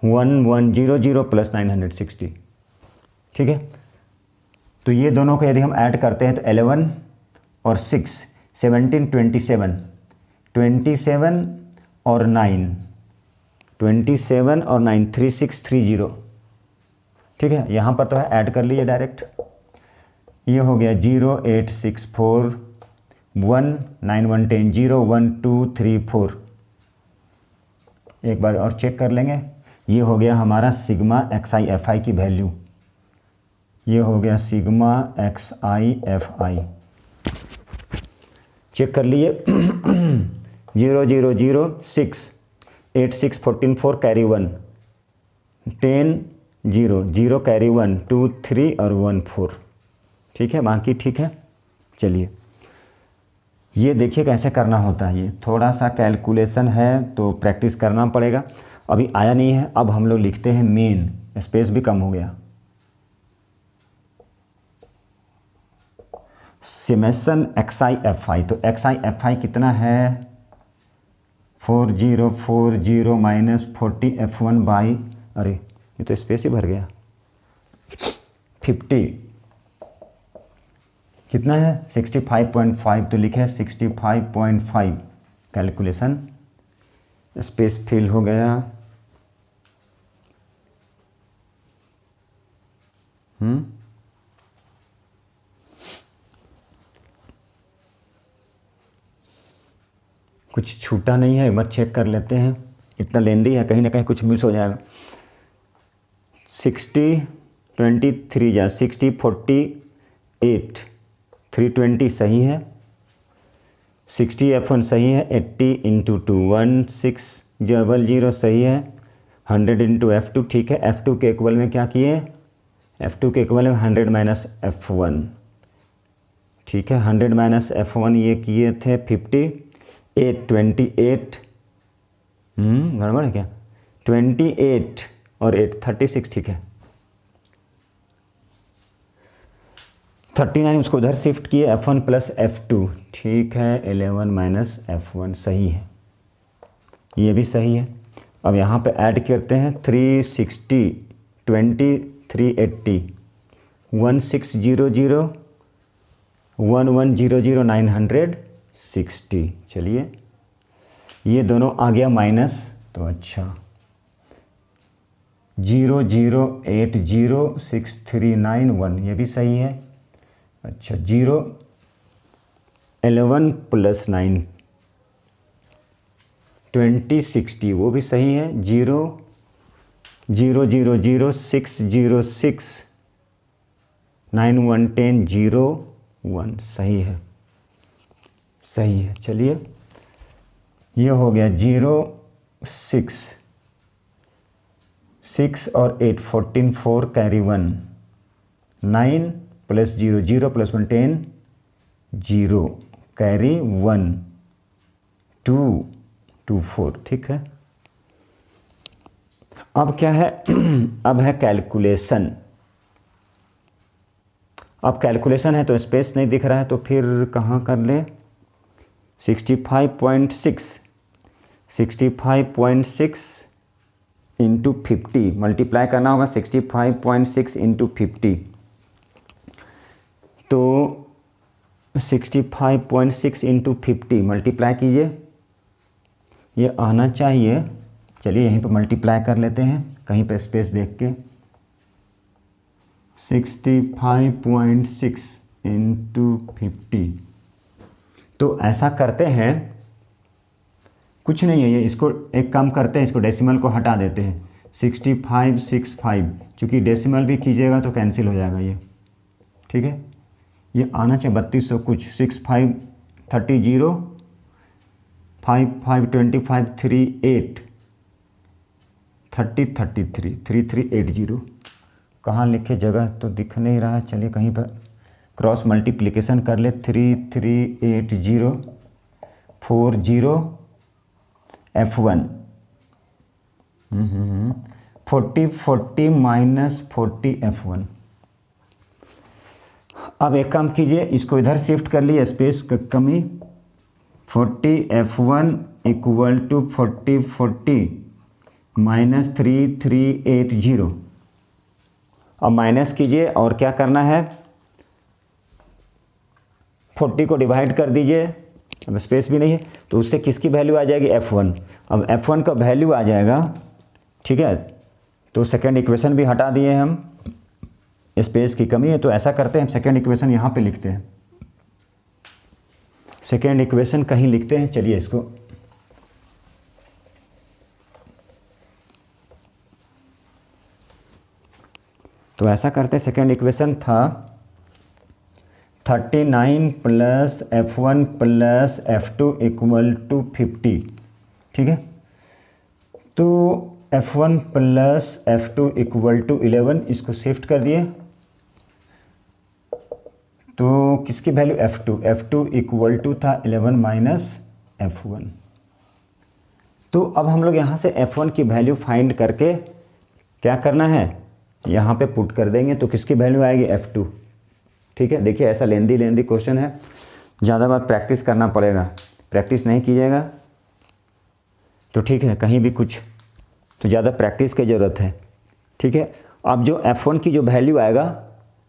1100 + 960। ठीक है, तो ये दोनों को यदि हम ऐड करते हैं तो 11 और 6 17 27 27 और 9 27 और 9 3630। ठीक है, यहाँ पर तो है, ऐड कर लीजिए डायरेक्ट। ये हो गया 0864 1 9 1 10 0 1 2 3 4। एक बार और चेक कर लेंगे। ये हो गया हमारा सिग्मा XI/FI की वैल्यू। ये हो गया सिग्मा XI/FI, चेक कर लिए। 0 0 0 6 8 6 14 4 कैरी 1 10 0 0 कैरी 1 2 3 और 1 4। ठीक है, बाकी ठीक है। चलिए ये देखिए कैसे करना होता है। ये थोड़ा सा कैलकुलेशन है तो प्रैक्टिस करना पड़ेगा। अभी आया नहीं है, अब हम लोग लिखते हैं मेन, स्पेस भी कम हो गया। समेशन XI/FI, तो XI/FI कितना है 4040 माइनस 40F1 बाई, अरे ये तो स्पेस ही भर गया, 50 कितना है 65.5, तो लिखे 65.5। कैलकुलेशन स्पेस फिल हो गया। कुछ छूटा नहीं है, एक बार चेक कर लेते हैं। इतना लेंदी है, कहीं ना कहीं कुछ मिस हो जाएगा। 60 23 या 60 48 320 सही है। 60F1 सही है। 80 × 2 1600 सही है। 100 × F2 ठीक है। F2 के इक्वल में क्या किए, F2 के इक्वल में 100 माइनस F1 ठीक है। 100 माइनस F1 ये किए थे 50। 8 28 गड़बड़ है क्या, 28 और 8 36 ठीक है। 39 उसको उधर शिफ्ट किए, F1 प्लस F2 ठीक है। 11 माइनस F1 सही है, ये भी सही है। अब यहाँ पे ऐड करते हैं 360 20 380 1600 1100 960। चलिए ये दोनों आ गया माइनस, तो अच्छा 0080639 1 ये भी सही है। अच्छा 0 11 प्लस 9 2060 वो भी सही है। 0 0 0 0 606 9 1 10 0 1 सही है, सही है। चलिए ये हो गया 0 6 6 और 8 14 4 कैरी 1 9 प्लस 0 0 प्लस 1 10 0 कैरी 1 2 2 4 ठीक है। अब क्या है अब है कैलकुलेशन। अब कैलकुलेशन है तो स्पेस नहीं दिख रहा है, तो फिर कहाँ कर लें। 65.6 इंटू 50 मल्टीप्लाई करना होगा। 65.6 इंटू 50, तो 65.6 इंटू 50 मल्टीप्लाई कीजिए, ये आना चाहिए। चलिए यहीं पर मल्टीप्लाई कर लेते हैं, कहीं पे स्पेस देख के। 65.6 इंटू 50, तो ऐसा करते हैं, कुछ नहीं है ये, इसको एक काम करते हैं, इसको डेसिमल को हटा देते हैं। 6565, चूँकि डेसिमल भी कीजिएगा तो कैंसिल हो जाएगा ये, ठीक है। ये आना चाहिए 3200 कुछ। 65 30 5 5 25 38 30 33 3380। कहाँ लिखे, जगह तो दिख नहीं रहा। चलिए कहीं पर क्रॉस मल्टीप्लिकेशन कर ले। 3380 40 F1 40 माइनस 40 F1। अब एक काम कीजिए, इसको इधर शिफ्ट कर लिए, स्पेस का कमी। 40 F1 इक्वल टू 40 माइनस 3380। अब माइनस कीजिए और क्या करना है, 40 को डिवाइड कर दीजिए, अब स्पेस भी नहीं है, तो उससे किसकी वैल्यू आ जाएगी, F1। अब F1 का वैल्यू आ जाएगा, ठीक है। तो सेकेंड इक्वेशन भी हटा दिए हम, स्पेस की कमी है, तो ऐसा करते हैं, सेकेंड इक्वेशन यहाँ पे लिखते हैं, सेकेंड इक्वेशन कहीं लिखते हैं। चलिए इसको तो ऐसा करते हैं, सेकेंड इक्वेशन था 39 plus F1 plus F2 equal to 50, ठीक है। तो F1 plus F2 equal to 11, इसको शिफ्ट कर दिए, तो किसकी वैल्यू, F2 इक्वल टू था 11 माइनस F1। तो अब हम लोग यहाँ से F1 की वैल्यू फाइंड करके क्या करना है, यहाँ पे पुट कर देंगे, तो किसकी वैल्यू आएगी, F2, ठीक है। देखिए ऐसा लेंदी क्वेश्चन है, ज़्यादा बार प्रैक्टिस करना पड़ेगा, प्रैक्टिस नहीं कीजिएगा तो ठीक है, कहीं भी कुछ तो ज़्यादा प्रैक्टिस की ज़रूरत है, ठीक है। अब जो F1 की जो वैल्यू आएगा,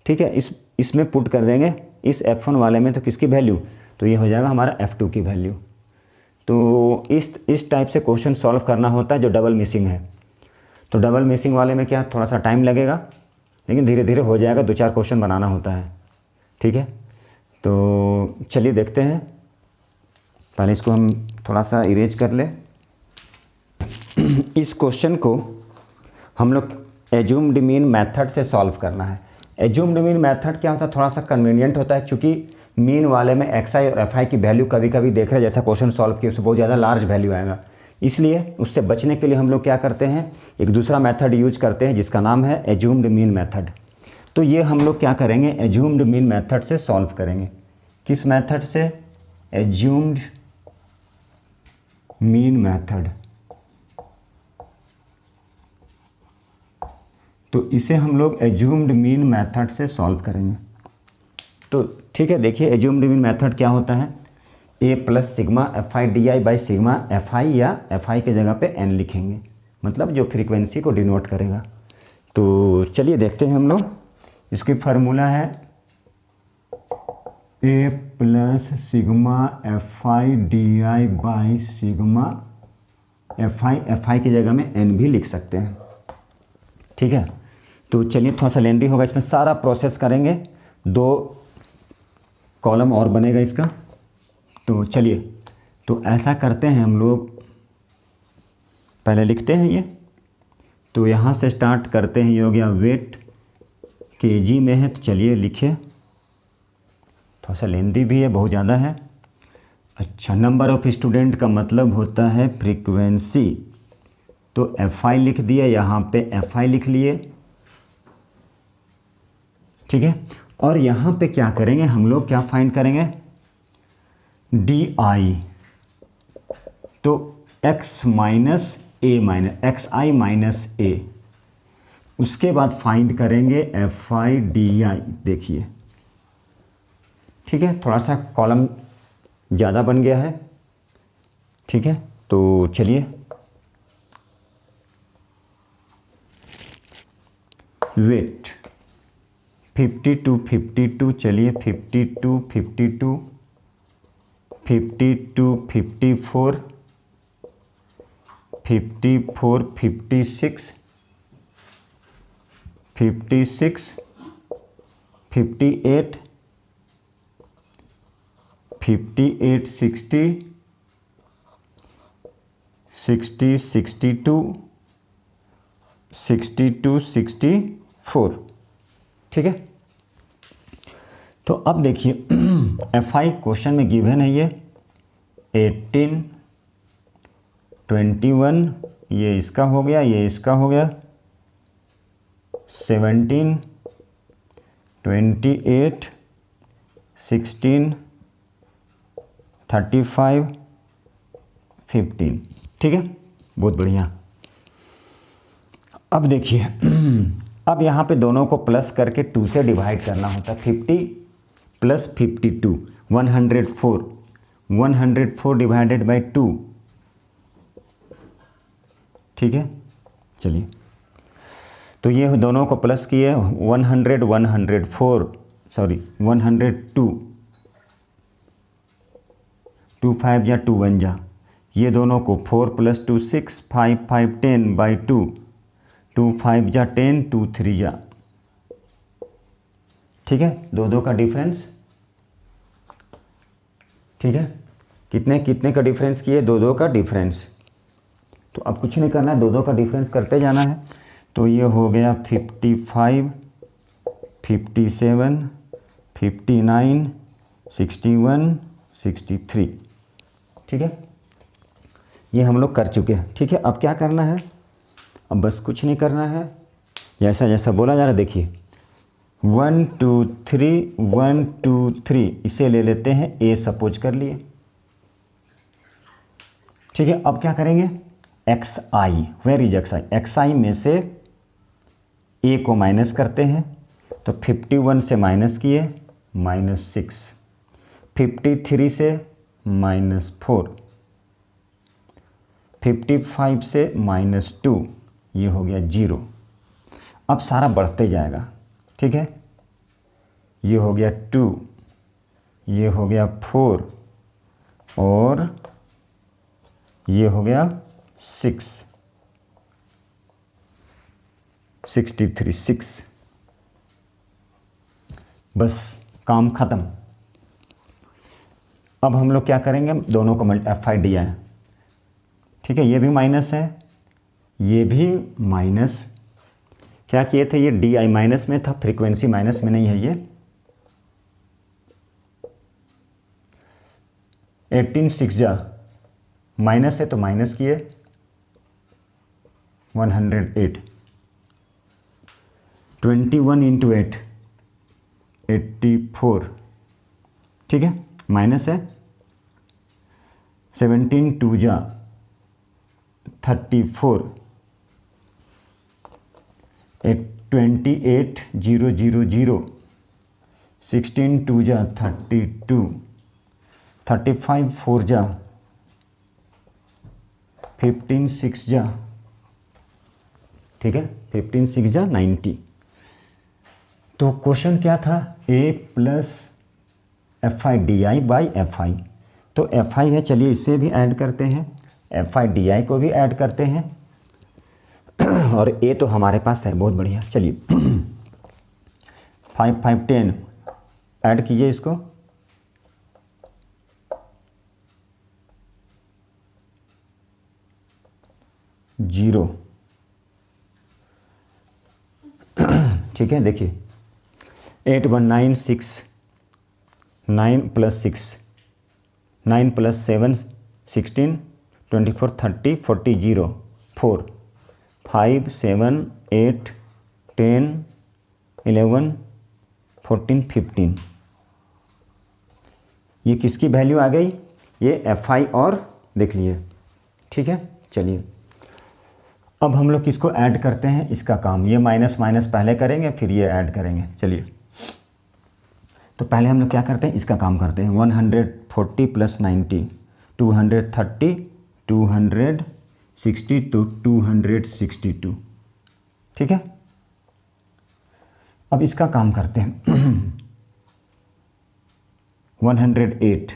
ठीक है, इसमें पुट कर देंगे, इस F1 वाले में, तो किसकी वैल्यू, तो ये हो जाएगा हमारा F2 की वैल्यू। तो इस टाइप से क्वेश्चन सॉल्व करना होता है जो डबल मिसिंग है। तो डबल मिसिंग वाले में क्या, थोड़ा सा टाइम लगेगा, लेकिन धीरे धीरे हो जाएगा, 2-4 क्वेश्चन बनाना होता है, ठीक है। तो चलिए देखते हैं, पहले इसको हम थोड़ा सा इरेज कर लें। इस क्वेश्चन को हम लोग एज्यूम्ड मीन मेथड से सॉल्व करना है। एज्यूम्ड मीन मेथड क्या होता है, थोड़ा सा कन्वीनियंट होता है, चूँकि मीन वाले में XI और FI की वैल्यू कभी कभी देख रहे हैं, जैसा क्वेश्चन सॉल्व किया उससे बहुत ज़्यादा लार्ज वैल्यू आएगा, इसलिए उससे बचने के लिए हम लोग क्या करते हैं, एक दूसरा मेथड यूज करते हैं जिसका नाम है एज्यूम्ड मीन मेथड। तो ये हम लोग क्या करेंगे, एज्यूम्ड मीन मेथड से सॉल्व करेंगे। किस मेथड से, एज्यूम्ड मीन मेथड। तो इसे हम लोग एज्यूम्ड मीन मेथड से सॉल्व करेंगे। तो ठीक है, देखिए एज्यूम्ड मीन मेथड क्या होता है, A plus sigma FI DI by sigma FI, या FI के जगह पे N लिखेंगे, मतलब जो फ्रीक्वेंसी को डिनोट करेगा। तो चलिए देखते हैं हम लोग, इसकी फार्मूला है A plus sigma FI DI by sigma FI की जगह में N भी लिख सकते हैं, ठीक है। तो चलिए थोड़ा सा लेंदी होगा, इसमें सारा प्रोसेस करेंगे, 2 कॉलम और बनेगा इसका। तो चलिए, तो ऐसा करते हैं हम लोग, पहले लिखते हैं ये, तो यहाँ से स्टार्ट करते हैं, ये हो गया वेट केजी में है, तो चलिए लिखिए, थोड़ा सा लेंदी भी है, बहुत ज़्यादा है। अच्छा, नंबर ऑफ स्टूडेंट का मतलब होता है फ्रीक्वेंसी, तो FI लिख दिया, यहाँ पे FI लिख लिए, ठीक है। और यहाँ पे क्या करेंगे हम लोग, क्या फाइंड करेंगे, DI, तो X minus A minus XI minus A, उसके बाद फाइंड करेंगे FI DI, देखिए ठीक है, थोड़ा सा कॉलम ज़्यादा बन गया है, ठीक है। तो चलिए वेट 52 52, चलिए 52 52 52 54 54 56 56 58 58 60 60 62 62 64, ठीक है। तो अब देखिए FI क्वेश्चन में गिवन है, ये 18 21, ये इसका हो गया, ये इसका हो गया, 17 28 16 35 15, ठीक है, बहुत बढ़िया। अब देखिए अब यहाँ पे दोनों को प्लस करके 2 से डिवाइड करना होता है, 50 प्लस 52 104, 104 डिवाइडेड बाई 2, ठीक है। चलिए, तो ये दोनों को प्लस किए 100 104 सॉरी 102, 2 5 जा 2 1 जा, ये दोनों को 4 + 2 6, 5 5 10/2, 2 5 जा 10, 2 3 जा, ठीक है, 2 2 का डिफरेंस, ठीक है, कितने कितने का डिफरेंस किए, 2 2 का डिफरेंस। तो अब कुछ नहीं करना है, 2 2 का डिफरेंस करते जाना है। तो ये हो गया 55, 57, 59, 61, 63, ठीक है, ये हम लोग कर चुके हैं। ठीक है, अब क्या करना है, अब बस कुछ नहीं करना है, जैसा जैसा बोला जा रहा है देखिए, 1 2 3 1 2 3, इसे ले लेते हैं ए सपोज कर लिए। ठीक है, अब क्या करेंगे, X I, where is X I, X I में से ए को माइनस करते हैं, तो 51 से माइनस किए -6, 53 से -4, 55 से -2, ये हो गया 0। अब सारा बढ़ते जाएगा, ठीक है, ये हो गया 2, ये हो गया 4 और ये हो गया 6, 63, 6, बस काम ख़त्म। अब हम लोग क्या करेंगे, दोनों को FIDI, ठीक है, ये भी माइनस है, ये भी माइनस, क्या किए थे, ये DI माइनस में था, फ्रीक्वेंसी माइनस में नहीं है, ये 18 6 जा, माइनस है तो माइनस किए 108, 21 × 8 84, ठीक है, माइनस है, 17 2 जा 34, 28 0 0 0, 16 2 जा 32, 35 4 जा 15 6 जा, ठीक है, 15 6 जा 90। तो क्वेश्चन क्या था, A + FIDI/FI, तो FI है, चलिए इसे भी ऐड करते हैं, FIDI को भी ऐड करते हैं, और A तो हमारे पास है, बहुत बढ़िया। चलिए 5 5 10 ऐड कीजिए इसको, जीरो, ठीक है, देखिए 8 1 9 6, 9 + 6, 9 + 7 16, 24 30 40 0 4, 5 7 8 10 11 14 15, ये किसकी वैल्यू आ गई, ये FI और देख लिए, ठीक है। चलिए अब हम लोग किसको ऐड करते हैं, इसका काम, ये माइनस माइनस पहले करेंगे फिर ये ऐड करेंगे। चलिए तो पहले हम लोग क्या करते हैं, इसका काम करते हैं, 140 + 90 230, 260 तो 262, ठीक है। अब इसका काम करते हैं 108,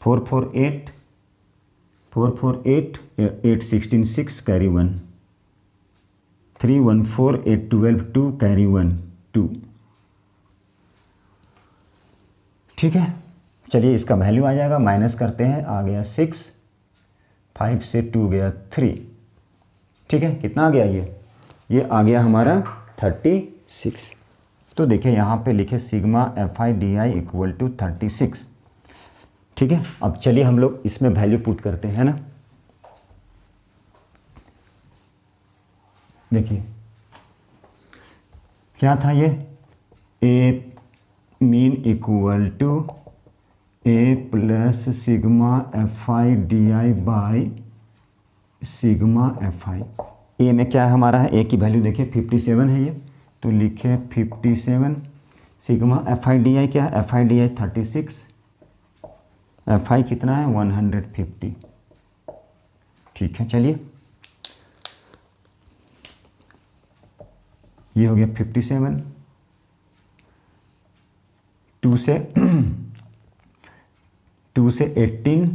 4 4 8, 4 4 8 8 16 6 कैरी 1, 3 1 4 8 12 2 कैरी 1 2, ठीक है। चलिए इसका वैल्यू आ जाएगा, माइनस करते हैं, आ गया 6, 5 से 2 गया 3, ठीक है, कितना आ गया, ये आ गया हमारा 36। तो देखिए यहाँ पे लिखे सिग्मा FIDI = 36, ठीक है। अब चलिए हम लोग इसमें वैल्यू पुट करते हैं ना, देखिए क्या था ये, A मीन = A + सिग्मा FIDI/सिग्मा FI। ए में क्या हमारा है, ए की वैल्यू देखिए 57 है ये, तो लिखे 57, सिग्मा FIDI क्या है, FIDI 36, FI कितना है 150, ठीक है। चलिए ये हो गया 57, 2 से 2 से 18,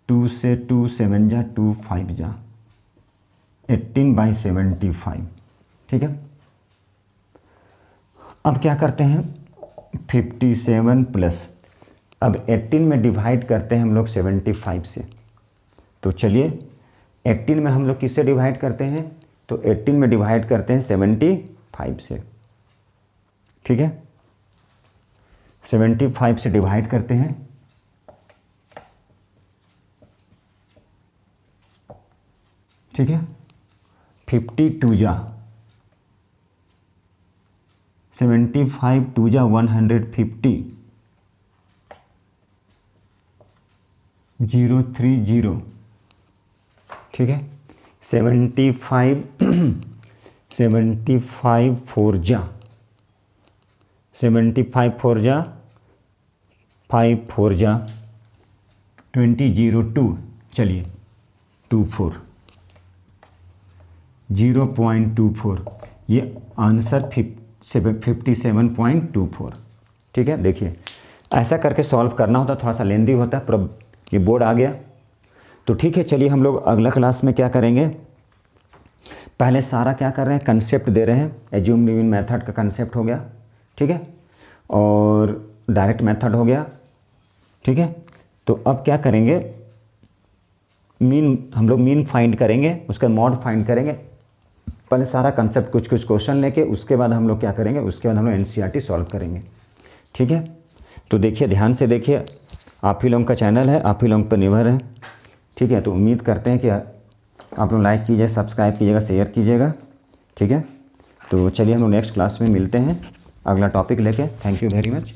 2 से 2 7 जा 2 5 जा 18/75, ठीक है। अब क्या करते हैं 57 प्लस, अब 18 में डिवाइड करते हैं हम लोग 75 से। तो चलिए 18 में हम लोग किससे डिवाइड करते हैं, तो 18 में डिवाइड करते हैं 75 से, ठीक है। 75 से डिवाइड करते हैं, ठीक है। 52 जा 75 2 जा 150 030, ठीक है। 75 4 जा 75 4 जा 5 4 जा 20 चलिए 24 0.24, ये आंसर 57.24, ठीक है। देखिए ऐसा करके सॉल्व करना होता, थोड़ा सा लेंदी होता है, पर ये बोर्ड आ गया तो ठीक है। चलिए हम लोग अगला क्लास में क्या करेंगे, पहले सारा क्या कर रहे हैं, कंसेप्ट दे रहे हैं। एज्यूम मीन मेथड का कंसेप्ट हो गया, ठीक है, और डायरेक्ट मेथड हो गया, ठीक है। तो अब क्या करेंगे, मीन हम लोग मीन फाइंड करेंगे, उसका मॉड फाइंड करेंगे। पहले सारा कंसेप्ट कुछ क्वेश्चन लेके उसके बाद हम लोग क्या करेंगे, उसके बाद हम लोग एनसीईआरटी सॉल्व करेंगे, ठीक है। तो देखिए ध्यान से देखिए, आप ही लोगों का चैनल है, आप ही लोगों पर निर्भर है, ठीक है। तो उम्मीद करते हैं कि आप लोग लाइक कीजिए, सब्सक्राइब कीजिएगा, शेयर कीजिएगा, ठीक है। तो चलिए हम लोग नेक्स्ट क्लास में मिलते हैं अगला टॉपिक लेके। Thank you very much.